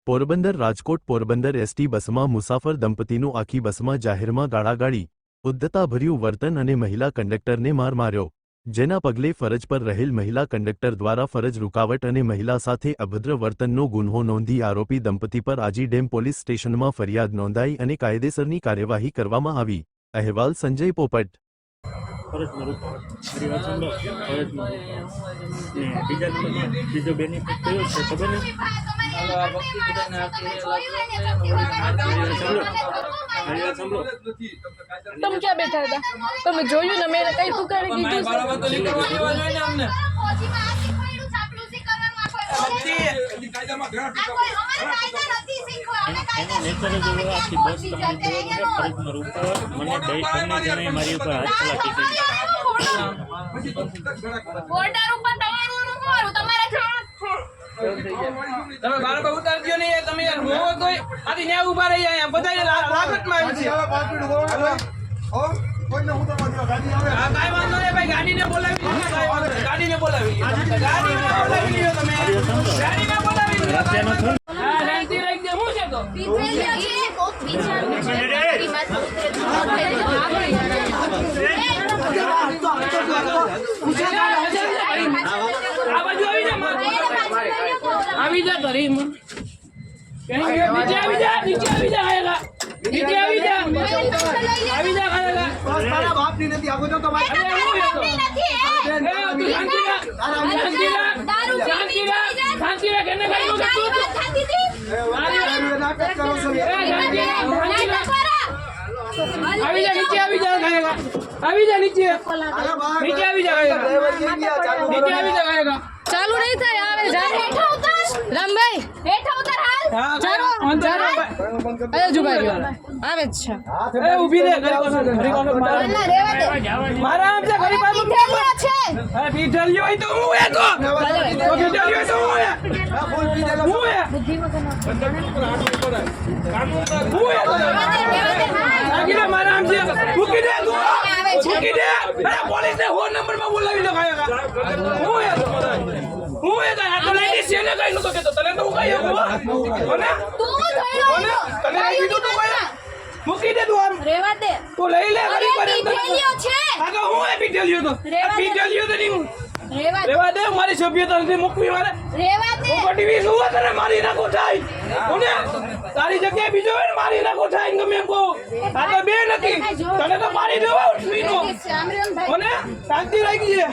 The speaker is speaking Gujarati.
પોરબંદર રાજકોટ પોરબંદર એસટી બસમાં મુસાફર દંપતીનું આખી બસમાં જાહેરમાં ગાળાગાળી, ઉદ્ધતાભર્યું વર્તન અને મહિલા કંડક્ટરને માર માર્યો, જેના પગલે ફરજ પર રહેલ મહિલા કંડક્ટર દ્વારા ફરજ રૂકાવટ અને મહિલા સાથે અભદ્ર વર્તનનો ગુન્હો નોંધી આરોપી દંપતી પર આજી ડેમ પોલીસ સ્ટેશનમાં ફરિયાદ નોંધાઈ અને કાયદેસરની કાર્યવાહી કરવામાં આવી। અહેવાલ સંજય પોપટ। બીજો બેનિફિટ કયો છે ખબર નહીં? तुम क्या बैठा था? तुम जोयू ना मेरे कई पुकारे कीधुं આખી બસ તમને ફરજમાં રૂપાવટ મને બે ત્રણ જણાએ મારી ઉપર હાથ ચલાકી કરી। તમે બાર પર ઉતારજો નહીં, તમે યાર હોવો તોય આથી ન્યા ઊભા રહી અહીંયા બધાય લાગતમાં આવી છે। આ કાઈ વાંધો નહીં ભાઈ, ગાડીને બોલાવી ગાડીને બોલાવી લ્યો તમે ગાડીને બોલાવી લ્યો। હા શાંતિ રાખજો। શું છે તો આવી જા ઘરે नीचे આવી જા આયેગા नीचे આવી જા આયેગા તારા બાપ ની નથી આગો તો તમારી શાંતિ રાખ એને કઈ નો તું નાટક કરો છો આવી જા नीचे આવી જા આયેગા આવી જા नीचे આવી જા આયેગા चालू नहीं था यार राम भाई हेठा उतर हाल चारो अरे जुगाई आवे अच्छा ए ઊભી રે ઘરી પાસે रेवा दे મારા આમ છે ઘરી પાસે पीठलियो छे હા પીઠલિયો હોય તો હું એ તો પીઠલિયો હોય તો હું એ બોલ પીઠલિયો હું એ બુદ્ધિ મગન હું એ આગળ મારા આમ છે મૂકી દે તું મૂકી દે અરે પોલીસ ને ફોન નંબર માં બોલાવી લો કાયા હું એ હું એ આ તો લેડીઝ છે ને કઈ નતો કેતો તને તો હું કઈ હું કોને તું ધઈલો તને કીધું તું કઈ મૂકી દે તું આમ રેવા દે તું લઈ લે ઘરી પર પીઠલિયો छे આ તો હું એ પીઠલિયો તો પીઠલિયો તો નહીં રેવા દે મારી સભ્યતા નથી મૂકવી મારે रेवा दे ઉપરથી 20 હું તને મારી નાખો થાય કોને તારી જગ્યાએ બીજો હોય ને મારી નાખો થાય ગમે એમ કહું આ તો બે નથી તને તો મારી દેવા ઉઠવીનો કોને શાંતિ રાખી છે।